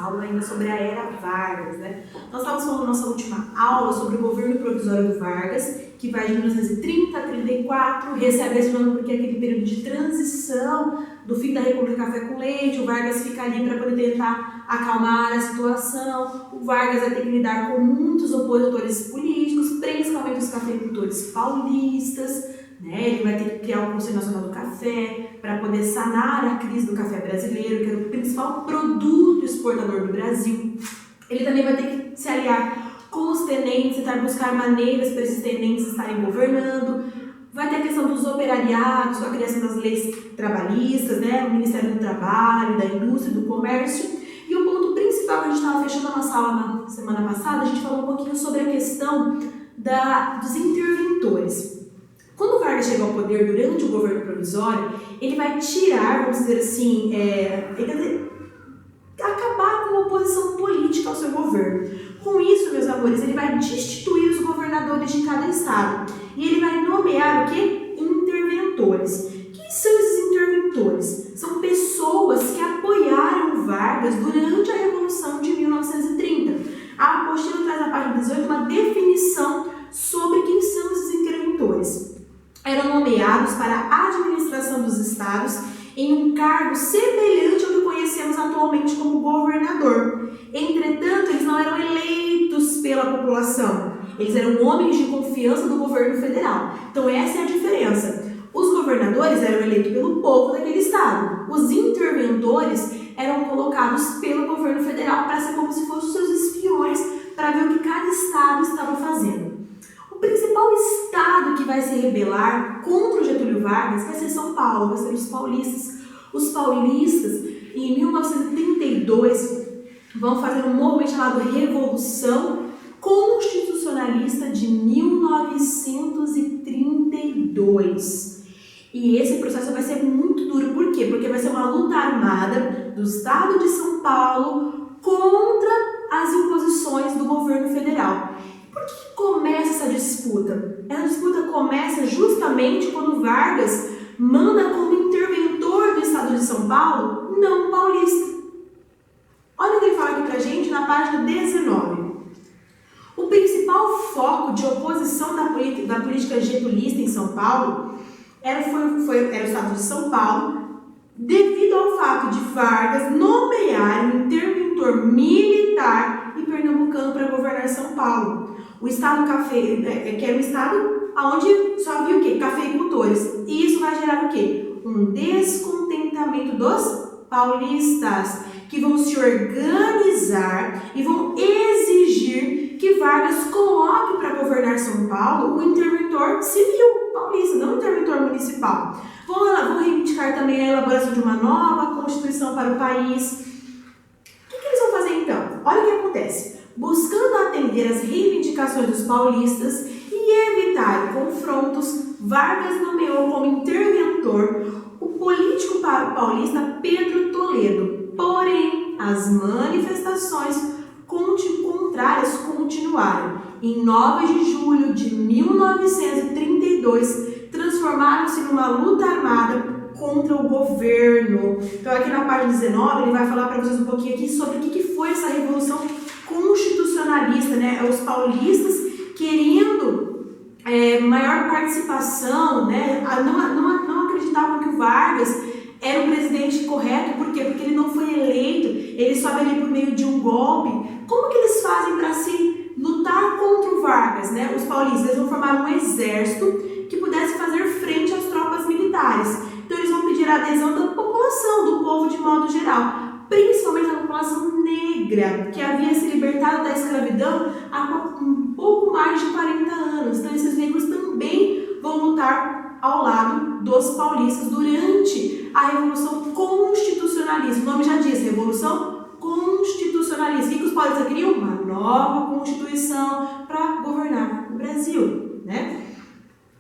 aula ainda sobre a era Vargas, né? Nós estávamos falando na nossa última aula sobre o governo provisório do Vargas, que vai de 1930 a 34, recebe esse nome porque é aquele período de transição do fim da República Café com Leite. O Vargas fica ali para poder tentar acalmar a situação. O Vargas vai ter que lidar com muitos opositores políticos, principalmente os cafeicultores paulistas, né? Ele vai ter que criar o Conselho Nacional do Café para poder sanar a crise do café brasileiro, que era o principal produto exportador do Brasil. Ele também vai ter que se aliar com os tenentes, tentar buscar maneiras para esses tenentes estarem governando. Vai ter a questão dos operariados, com a criação das leis trabalhistas, né? O Ministério do Trabalho, da Indústria, do Comércio. E o ponto principal que a gente estava fechando a nossa aula na semana passada, a gente falou um pouquinho sobre a questão dos interventores. Quando o Vargas chega ao poder durante o governo provisório, ele vai tirar, vamos dizer assim, acabar com a oposição política ao seu governo. Com isso, meus amores, ele vai destituir os governadores de cada estado. E ele vai nomear o quê? Interventores. Quem são esses interventores? São pessoas que apoiaram o Vargas durante a Revolução de 1930. A apostila traz na página 18 uma definição sobre quem são esses interventores. Eram nomeados para a administração dos estados em um cargo semelhante ao que conhecemos atualmente como governador. Entretanto, eles não eram eleitos pela população. Eles eram homens de confiança do governo federal. Então, essa é a diferença. Os governadores eram eleitos pelo povo daquele estado. Os interventores eram colocados pelo governo federal para ser como se fossem seus espiões para ver o que cada estado estava fazendo. O principal estado que vai se rebelar contra o Getúlio Vargas vai ser São Paulo, vai ser os paulistas. Os paulistas, em 1932, vão fazer um movimento chamado Revolução Constitucionalista de 1932. E esse processo vai ser muito duro. Por quê? Porque vai ser uma luta armada do estado de São Paulo contra as imposições do governo federal. Por que começa essa disputa? Essa disputa começa justamente quando Vargas manda como interventor do estado de São Paulo não paulista. Olha o que ele fala aqui pra gente na página 19. O principal foco de oposição da política getulista em São Paulo era o estado de São Paulo, devido ao fato de Vargas nomear um interventor militar e pernambucano para governar São Paulo. O estado que era um estado onde só havia o quê? Cafeicultores. E isso vai gerar o quê? Um descontentamento dos paulistas, que vão se organizar e vão exigir que Vargas coloque para governar São Paulo o interventor civil paulista, não o interventor municipal. Vão reivindicar também a elaboração de uma nova Constituição para o país. O que eles vão fazer então? Olha o que acontece. Buscando atender às reivindicações dos paulistas e evitar confrontos, Vargas nomeou como interventor o político paulista Pedro Toledo. Porém, as manifestações contrárias continuaram. Em 9 de julho de 1932, transformaram-se numa luta armada contra o governo. Então, aqui na página 19, ele vai falar para vocês um pouquinho aqui sobre o que foi essa Revolução Constitucionalista, né? Os paulistas querendo maior participação, né? Não acreditavam que o Vargas era o presidente correto. Por quê? Porque ele não foi eleito, ele sobe ali por meio de um golpe. Como que eles fazem para se lutar contra o Vargas, né? Os paulistas, eles vão formar um exército que pudesse fazer frente às tropas militares. Então eles vão pedir a adesão da população, do povo de modo geral, principalmente a população negra, que havia se libertado da escravidão há um pouco mais de 40 anos. Então esses negros também vão lutar ao lado dos paulistas durante a Revolução Constitucionalista. O nome já diz, Revolução Constitucionalista. O que os paulistas queriam? Uma nova Constituição para governar o Brasil, né?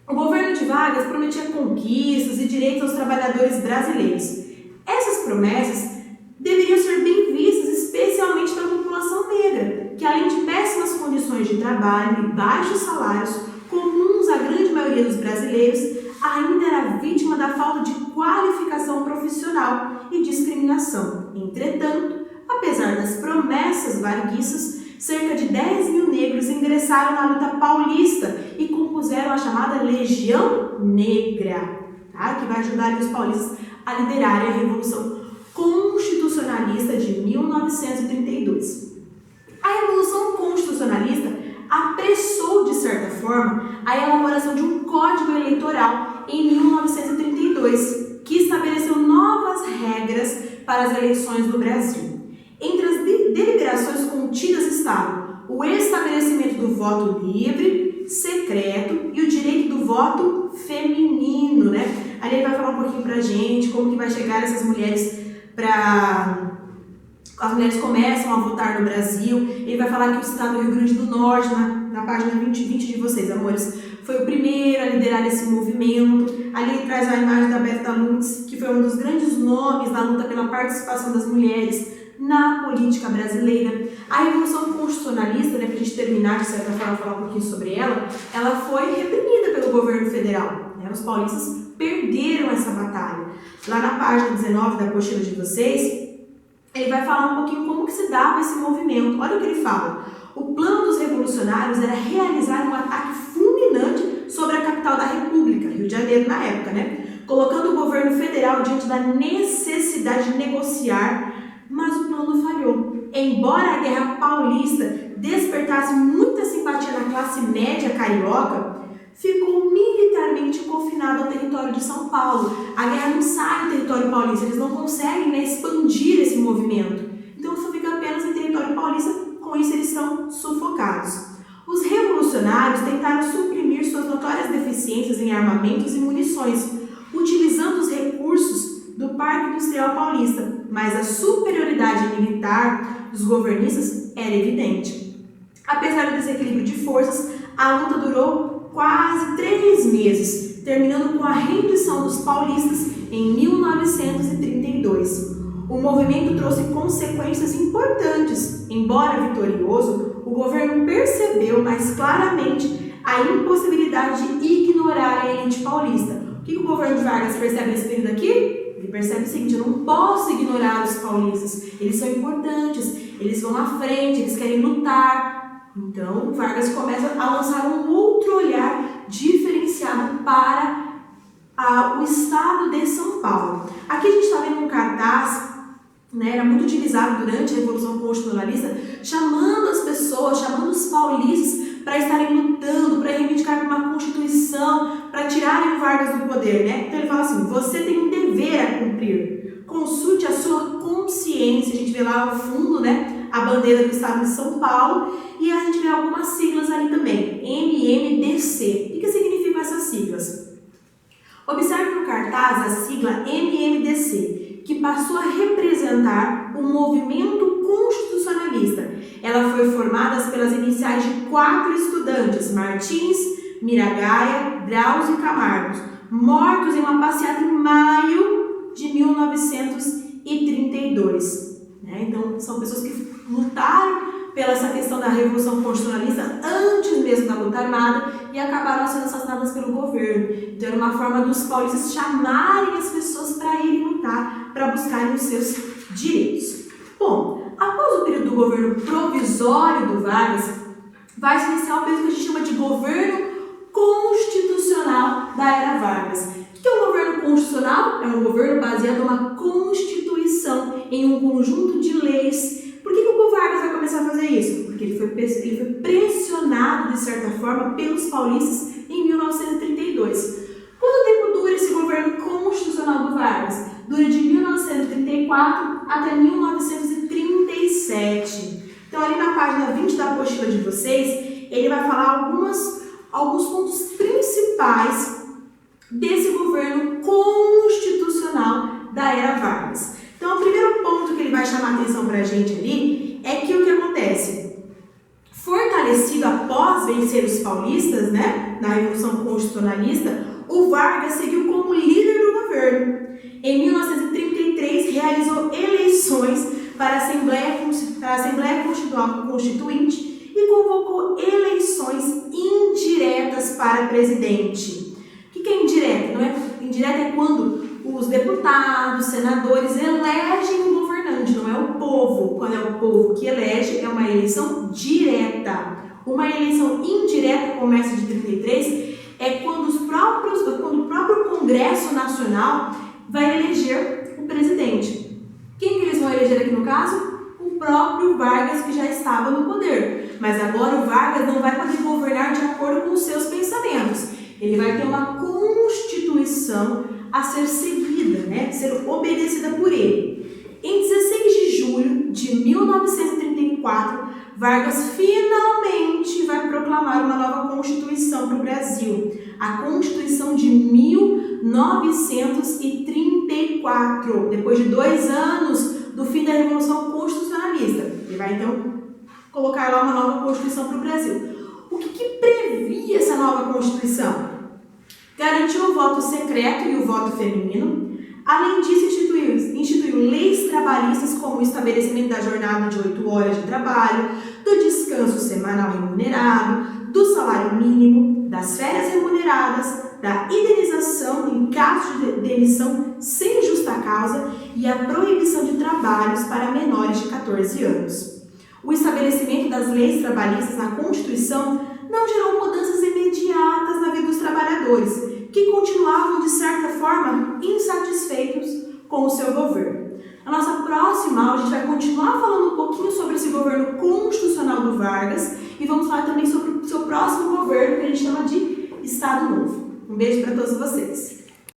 O governo de Vargas prometia conquistas e direitos aos trabalhadores brasileiros. Essas promessas deveriam ser bem vistas, especialmente pela população negra, que além de péssimas condições de trabalho e baixos salários, comuns à grande maioria dos brasileiros, ainda era vítima da falta de qualificação profissional e discriminação. Entretanto, Apesar das promessas varguistas, cerca de 10 mil negros ingressaram na luta paulista e compuseram a chamada Legião Negra, tá? Que vai ajudar os paulistas a liderarem a Revolução Constitucionalista de 1932. A Revolução Constitucionalista apressou, de certa forma, a elaboração de um código eleitoral em 1932, que estabeleceu novas regras para as eleições no Brasil. Entre as deliberações contidas estavam o estabelecimento do voto livre, secreto e o direito do voto feminino, né? Ali ele vai falar um pouquinho pra gente como que vai chegar essas mulheres as mulheres começam a votar no Brasil. Ele vai falar que o estado do Rio Grande do Norte, na página 20 de vocês, amores, foi o primeiro a liderar esse movimento. Ali ele traz a imagem da Berta Lutz, que foi um dos grandes nomes na luta pela participação das mulheres na política brasileira. A Revolução Constitucionalista, né, para a gente terminar de certa forma falar um pouquinho sobre ela foi reprimida pelo governo federal. Né? Os paulistas perderam essa batalha. Lá na página 19 da apostila de vocês, ele vai falar um pouquinho como que se dava esse movimento. Olha o que ele fala. O plano dos revolucionários era realizar um ataque fulminante sobre a capital da República, Rio de Janeiro na época, né? Colocando o governo federal diante da necessidade de negociar, mas o plano falhou. Embora a Guerra Paulista despertasse muita simpatia na classe média carioca, ficou militarmente confinado ao território de São Paulo. A guerra não sai do território paulista, eles não conseguem, né, expandir esse movimento. Então só fica apenas em território paulista, com isso eles são sufocados. Os revolucionários tentaram suprimir suas notórias deficiências em armamentos e munições, utilizando os recursos do Parque Industrial Paulista, mas a superioridade militar dos governistas era evidente. Apesar do desequilíbrio de forças, a luta durou quase 3 meses, terminando com a rendição dos paulistas em 1932. O movimento trouxe consequências importantes. Embora vitorioso, o governo percebeu mais claramente a impossibilidade de ignorar a elite paulista. O que o governo de Vargas percebe nesse período aqui? Ele percebe o seguinte: eu não posso ignorar os paulistas, eles são importantes, eles vão à frente, eles querem lutar. Então, Vargas começa a lançar um outro olhar diferenciado para o estado de São Paulo. Aqui a gente está vendo um cartaz, né, era muito utilizado durante a Revolução Constitucionalista, chamando as pessoas, chamando os paulistas para estarem lutando, para reivindicar uma Constituição, para tirarem o Vargas do poder, né? Então ele fala assim: você tem um dever a cumprir, consulte a sua consciência. A gente vê lá ao fundo, né, a bandeira do estado de São Paulo, e a gente vê algumas siglas ali também, MMDC. O que significam essas siglas? Observe no cartaz a sigla MMDC, que passou a representar o movimento constitucionalista. Ela foi formada pelas iniciais de 4 estudantes, Martins, Miragaia, Drauzio e Camargo, mortos em uma passeata em maio de 1932. Então, são pessoas que lutaram pela essa questão da Revolução Constitucionalista antes mesmo da luta armada e acabaram sendo assassinadas pelo governo. Então, era uma forma dos paulistas chamarem as pessoas para irem lutar, para buscarem os seus direitos. Bom, após o período do governo provisório do Vargas, vai se iniciar o período que a gente chama de governo constitucional da era Vargas. O que é um governo constitucional? É um governo baseado em uma constituição, em um conjunto de leis. Por que o Vargas vai começar a fazer isso? Porque ele foi pressionado, de certa forma, pelos paulistas em 1932. Quanto tempo dura esse governo constitucional do Vargas? Dura de 1934 até 1937. Então, ali na página 20 da apostila de vocês, ele vai falar alguns pontos principais desse governo constitucional da era Vargas. Então, o primeiro ponto que ele vai chamar a atenção para a gente ali é que o que acontece? Fortalecido após vencer os paulistas, né, na Revolução Constitucionalista, o Vargas seguiu como líder do governo. Em 1933, realizou eleições para a Assembleia Constituinte e convocou eleições indiretas para presidente. O que é indireta? Não é? Indireta é quando os deputados, senadores elegem um governante, não é o povo. povo que elege, é uma eleição direta. Uma eleição indireta, como essa de 33, é quando o próprio Congresso Nacional vai eleger o presidente. Quem que eles vão eleger aqui no caso? O próprio Vargas, que já estava no poder. Mas agora o Vargas não vai poder governar de acordo com os seus pensamentos. Ele vai ter uma Constituição a ser seguida, né? Ser obedecida por ele. Em 16 de julho de 1934, Vargas finalmente vai proclamar uma nova Constituição para o Brasil, a Constituição de 1934, depois de 2 anos do fim da Revolução Constitucionalista. Ele vai então colocar lá uma nova Constituição para o Brasil. O que previa essa nova Constituição? Garantiu o voto secreto e o voto feminino. Além disso, instituiu leis trabalhistas como o estabelecimento da jornada de 8 horas de trabalho, do descanso semanal remunerado, do salário mínimo, das férias remuneradas, da indenização em caso de demissão sem justa causa e a proibição de trabalhos para menores de 14 anos. O estabelecimento das leis trabalhistas na Constituição não gerou mudanças imediatas na vida dos trabalhadores, que continuavam, de certa forma, insatisfeitos com o seu governo. Na nossa próxima aula, a gente vai continuar falando um pouquinho sobre esse governo constitucional do Vargas e vamos falar também sobre o seu próximo governo, que a gente chama de Estado Novo. Um beijo para todos vocês!